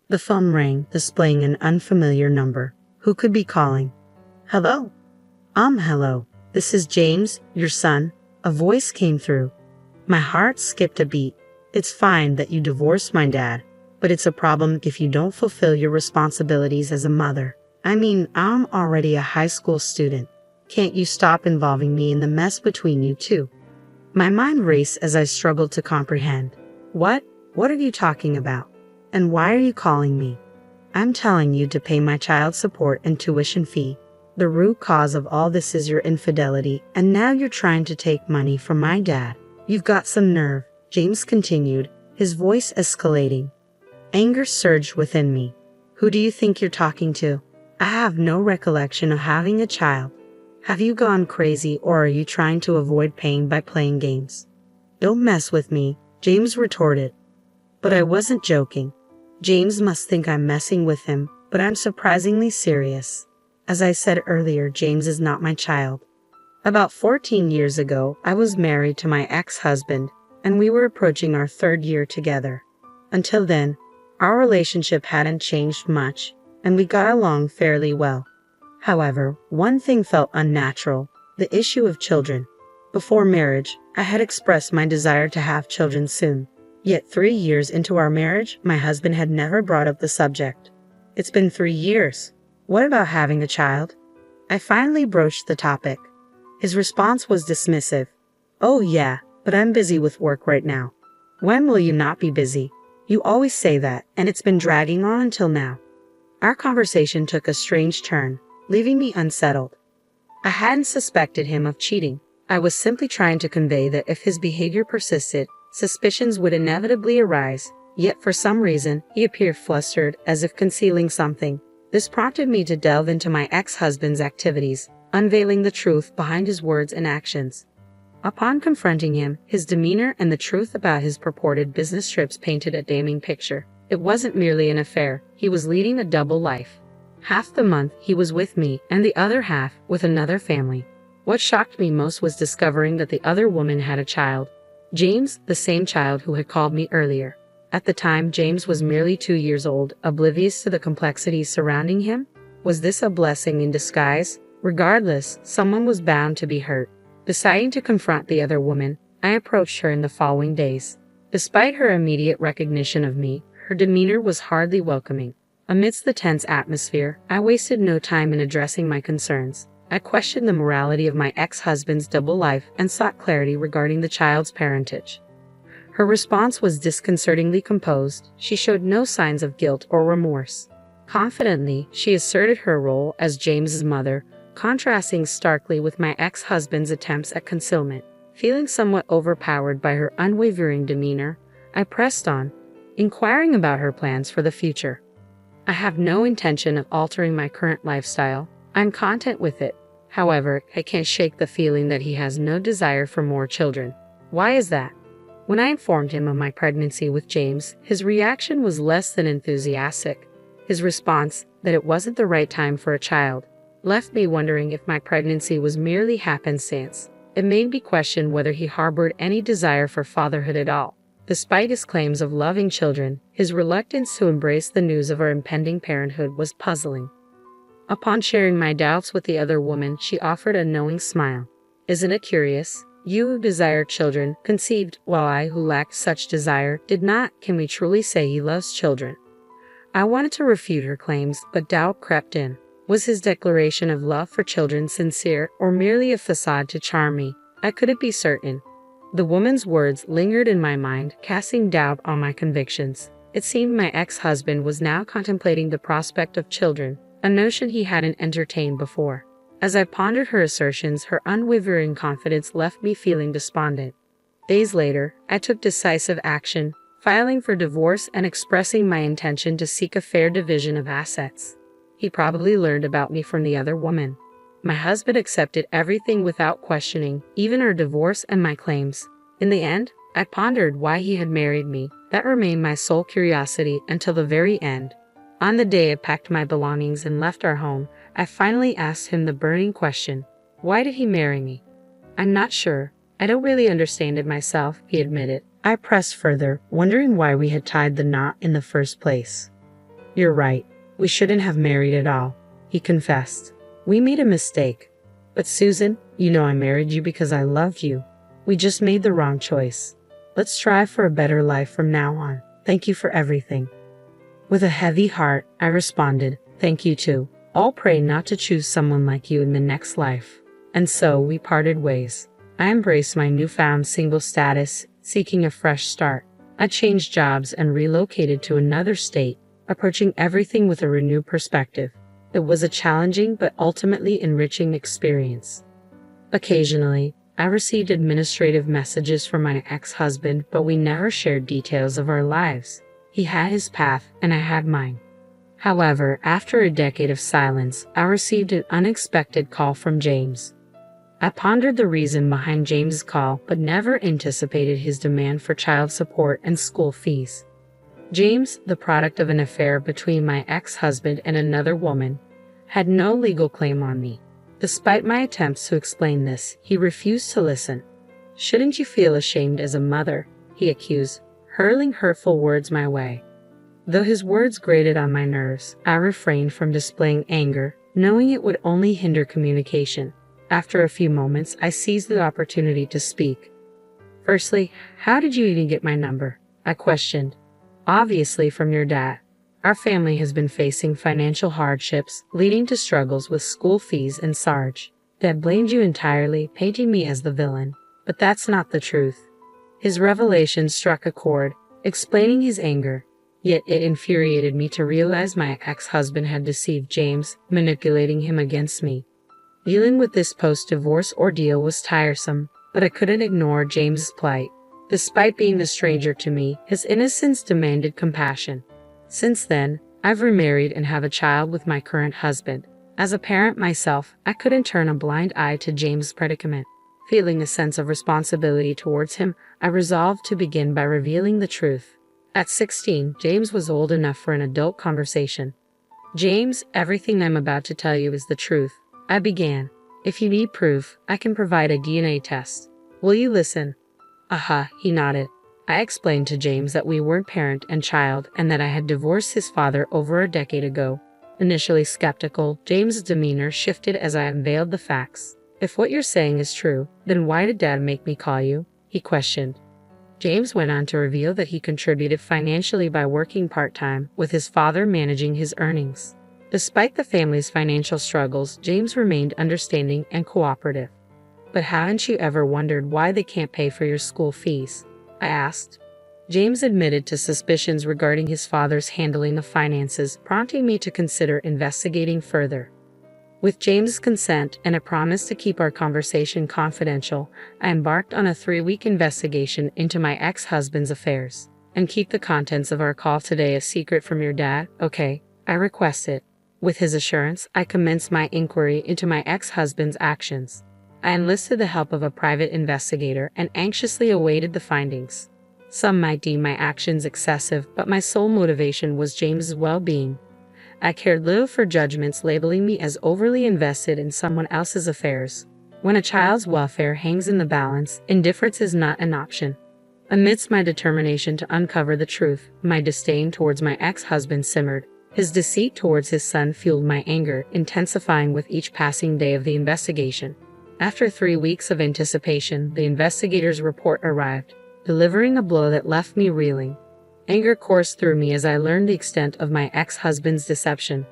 The phone rang, displaying an unfamiliar number. Who could be calling? Hello? Hello. This is James, your son. A voice came through. My heart skipped a beat. It's fine that you divorced my dad, but it's a problem if you don't fulfill your responsibilities as a mother. I mean, I'm already a high school student. Can't you stop involving me in the mess between you two? My mind raced as I struggled to comprehend. What? What are you talking about? And why are you calling me? I'm telling you to pay my child support and tuition fee. The root cause of all this is your infidelity, and now you're trying to take money from my dad. You've got some nerve, James continued, his voice escalating. Anger surged within me. Who do you think you're talking to? I have no recollection of having a child. Have you gone crazy, or are you trying to avoid pain by playing games? Don't mess with me, James retorted. But I wasn't joking. James must think I'm messing with him, but I'm surprisingly serious. As I said earlier, James is not my child. About 14 years ago, I was married to my ex-husband, and we were approaching our 3rd year together. Until then, our relationship hadn't changed much, and we got along fairly well. However, one thing felt unnatural: the issue of children. Before marriage, I had expressed my desire to have children soon. Yet 3 years into our marriage, my husband had never brought up the subject. It's been 3 years. What about having a child? I finally broached the topic. His response was dismissive. Oh yeah, but I'm busy with work right now. When will you not be busy? You always say that, and it's been dragging on until now. Our conversation took a strange turn, leaving me unsettled. I hadn't suspected him of cheating. I was simply trying to convey that if his behavior persisted, suspicions would inevitably arise, yet for some reason, he appeared flustered, as if concealing something. This prompted me to delve into my ex-husband's activities, unveiling the truth behind his words and actions. Upon confronting him, his demeanor and the truth about his purported business trips painted a damning picture. It wasn't merely an affair, he was leading a double life. Half the month he was with me, and the other half with another family. What shocked me most was discovering that the other woman had a child. James, the same child who had called me earlier. At the time, James was merely 2 years old, oblivious to the complexities surrounding him. Was this a blessing in disguise? Regardless, someone was bound to be hurt. Deciding to confront the other woman, I approached her in the following days. Despite her immediate recognition of me, her demeanor was hardly welcoming. Amidst the tense atmosphere, I wasted no time in addressing my concerns. I questioned the morality of my ex-husband's double life and sought clarity regarding the child's parentage. Her response was disconcertingly composed. She showed no signs of guilt or remorse. Confidently, she asserted her role as James's mother, contrasting starkly with my ex-husband's attempts at concealment. Feeling somewhat overpowered by her unwavering demeanor, I pressed on, inquiring about her plans for the future. I have no intention of altering my current lifestyle. I'm content with it. However, I can't shake the feeling that he has no desire for more children. Why is that? When I informed him of my pregnancy with James, his reaction was less than enthusiastic. His response, that it wasn't the right time for a child, left me wondering if my pregnancy was merely happenstance. It made me question whether he harbored any desire for fatherhood at all. Despite his claims of loving children, his reluctance to embrace the news of our impending parenthood was puzzling. Upon sharing my doubts with the other woman, she offered a knowing smile. Isn't it curious? You who desire children conceived, while I who lacked such desire did not. Can we truly say he loves children? I wanted to refute her claims, but doubt crept in. Was his declaration of love for children sincere, or merely a facade to charm me? I couldn't be certain. The woman's words lingered in my mind, casting doubt on my convictions. It seemed my ex-husband was now contemplating the prospect of children, a notion he hadn't entertained before. As I pondered her assertions, her unwavering confidence left me feeling despondent. Days later, I took decisive action, filing for divorce and expressing my intention to seek a fair division of assets. He probably learned about me from the other woman. My husband accepted everything without questioning, even our divorce and my claims. In the end, I pondered why he had married me. That remained my sole curiosity until the very end. On the day I packed my belongings and left our home, I finally asked him the burning question: why did he marry me? I'm not sure. I don't really understand it myself, he admitted. I pressed further, wondering why we had tied the knot in the first place. "You're right. We shouldn't have married at all," he confessed. "We made a mistake. But Susan, you know I married you because I loved you. We just made the wrong choice. Let's strive for a better life from now on. Thank you for everything." With a heavy heart, I responded, "Thank you too. I'll pray not to choose someone like you in the next life." And so we parted ways. I embraced my newfound single status, seeking a fresh start. I changed jobs and relocated to another state, approaching everything with a renewed perspective. It was a challenging but ultimately enriching experience. Occasionally, I received administrative messages from my ex-husband, but we never shared details of our lives. He had his path, and I had mine. However, after a decade of silence, I received an unexpected call from James. I pondered the reason behind James's call, but never anticipated his demand for child support and school fees. James, the product of an affair between my ex-husband and another woman, had no legal claim on me. Despite my attempts to explain this, he refused to listen. "Shouldn't you feel ashamed as a mother?" he accused, hurling hurtful words my way. Though his words grated on my nerves, I refrained from displaying anger, knowing it would only hinder communication. After a few moments, I seized the opportunity to speak. "Firstly, how did you even get my number?" I questioned. "Obviously from your dad. Our family has been facing financial hardships, leading to struggles with school fees and Sarge. Dad blamed you entirely, painting me as the villain. But that's not the truth." His revelation struck a chord, explaining his anger. Yet it infuriated me to realize my ex-husband had deceived James, manipulating him against me. Dealing with this post-divorce ordeal was tiresome, but I couldn't ignore James's plight. Despite being a stranger to me, his innocence demanded compassion. Since then, I've remarried and have a child with my current husband. As a parent myself, I couldn't turn a blind eye to James' predicament. Feeling a sense of responsibility towards him, I resolved to begin by revealing the truth. At 16, James was old enough for an adult conversation. "James, everything I'm about to tell you is the truth," I began. "If you need proof, I can provide a DNA test. Will you listen?" He nodded. I explained to James that we weren't parent and child and that I had divorced his father over a decade ago. Initially skeptical, James's demeanor shifted as I unveiled the facts. "If what you're saying is true, then why did Dad make me call you?" he questioned. James went on to reveal that he contributed financially by working part-time, with his father managing his earnings. Despite the family's financial struggles, James remained understanding and cooperative. "But haven't you ever wondered why they can't pay for your school fees?" I asked. James admitted to suspicions regarding his father's handling of finances, prompting me to consider investigating further. With James's consent and a promise to keep our conversation confidential, I embarked on a 3-week investigation into my ex-husband's affairs. "And keep the contents of our call today a secret from your dad, okay?" I requested. With his assurance, I commenced my inquiry into my ex-husband's actions. I enlisted the help of a private investigator and anxiously awaited the findings. Some might deem my actions excessive, but my sole motivation was James's well-being. I cared little for judgments labeling me as overly invested in someone else's affairs. When a child's welfare hangs in the balance, indifference is not an option. Amidst my determination to uncover the truth, my disdain towards my ex-husband simmered. His deceit towards his son fueled my anger, intensifying with each passing day of the investigation. After 3 weeks of anticipation, the investigator's report arrived, delivering a blow that left me reeling. Anger coursed through me as I learned the extent of my ex-husband's deception.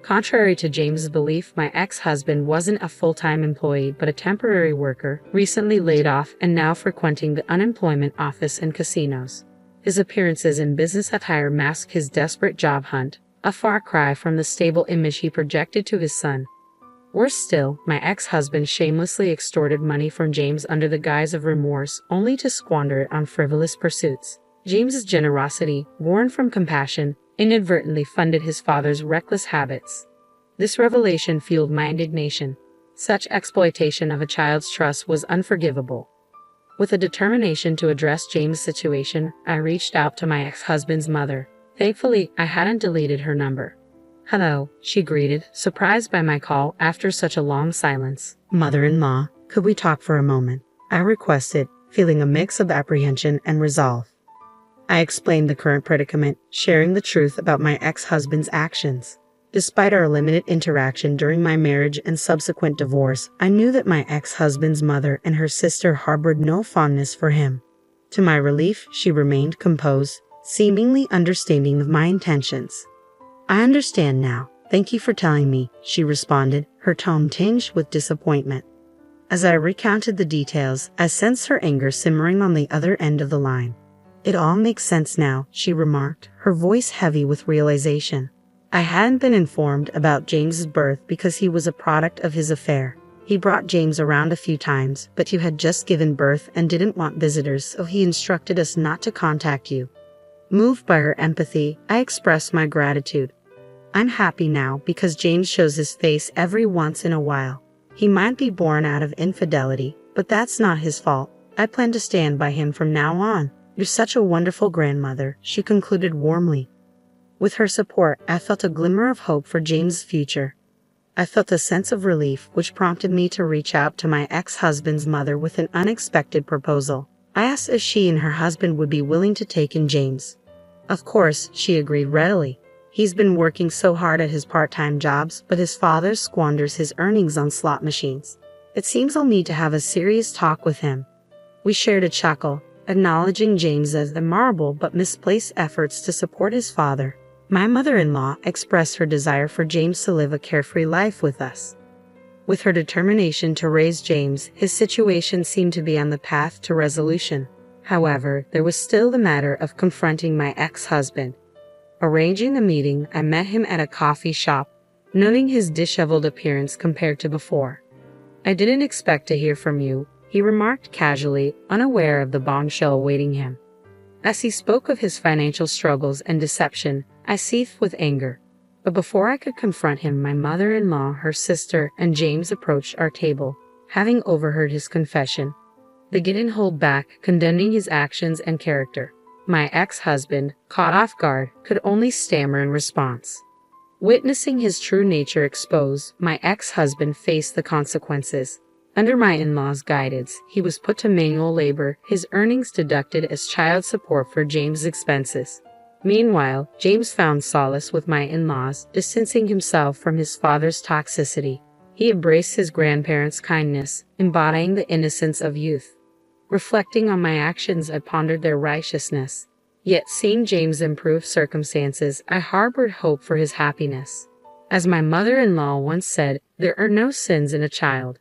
Contrary to James's belief, my ex-husband wasn't a full-time employee but a temporary worker, recently laid off and now frequenting the unemployment office and casinos. His appearances in business attire masked his desperate job hunt, a far cry from the stable image he projected to his son. Worse still, my ex-husband shamelessly extorted money from James under the guise of remorse, only to squander it on frivolous pursuits. James's generosity, born from compassion, inadvertently funded his father's reckless habits. This revelation fueled my indignation. Such exploitation of a child's trust was unforgivable. With a determination to address James' situation, I reached out to my ex-husband's mother. Thankfully, I hadn't deleted her number. "Hello," she greeted, surprised by my call after such a long silence. "Mother-in-law, could we talk for a moment?" I requested, feeling a mix of apprehension and resolve. I explained the current predicament, sharing the truth about my ex-husband's actions. Despite our limited interaction during my marriage and subsequent divorce, I knew that my ex-husband's mother and her sister harbored no fondness for him. To my relief, she remained composed, seemingly understanding of my intentions. "I understand now. Thank you for telling me," she responded, her tone tinged with disappointment. As I recounted the details, I sensed her anger simmering on the other end of the line. "It all makes sense now," she remarked, her voice heavy with realization. I hadn't been informed about James's birth because he was a product of his affair. He brought James around a few times, but you had just given birth and didn't want visitors, so he instructed us not to contact you. Moved by her empathy, I expressed my gratitude. "I'm happy now because James shows his face every once in a while. He might be born out of infidelity, but that's not his fault. I plan to stand by him from now on. You're such a wonderful grandmother," she concluded warmly. With her support, I felt a glimmer of hope for James's future. I felt a sense of relief, which prompted me to reach out to my ex-husband's mother with an unexpected proposal. I asked if she and her husband would be willing to take in James. Of course, she agreed readily. He's been working so hard at his part-time jobs, but his father squanders his earnings on slot machines. It seems I'll need to have a serious talk with him. We shared a chuckle, acknowledging James's admirable but misplaced efforts to support his father. My mother-in-law expressed her desire for James to live a carefree life with us. With her determination to raise James, his situation seemed to be on the path to resolution. However, there was still the matter of confronting my ex-husband. Arranging a meeting, I met him at a coffee shop, noting his disheveled appearance compared to before. "I didn't expect to hear from you," he remarked casually, unaware of the bombshell awaiting him. As he spoke of his financial struggles and deception, I seethed with anger. But before I could confront him, my mother-in-law, her sister, and James approached our table, having overheard his confession. They didn't hold back, condemning his actions and character. My ex-husband, caught off guard, could only stammer in response. Witnessing his true nature exposed, my ex-husband faced the consequences. Under my in-law's guidance, he was put to manual labor, his earnings deducted as child support for James' expenses. Meanwhile, James found solace with my in-laws, distancing himself from his father's toxicity. He embraced his grandparents' kindness, embodying the innocence of youth. Reflecting on my actions, I pondered their righteousness. Yet seeing James' improved circumstances, I harbored hope for his happiness. As my mother-in-law once said, "There are no sins in a child."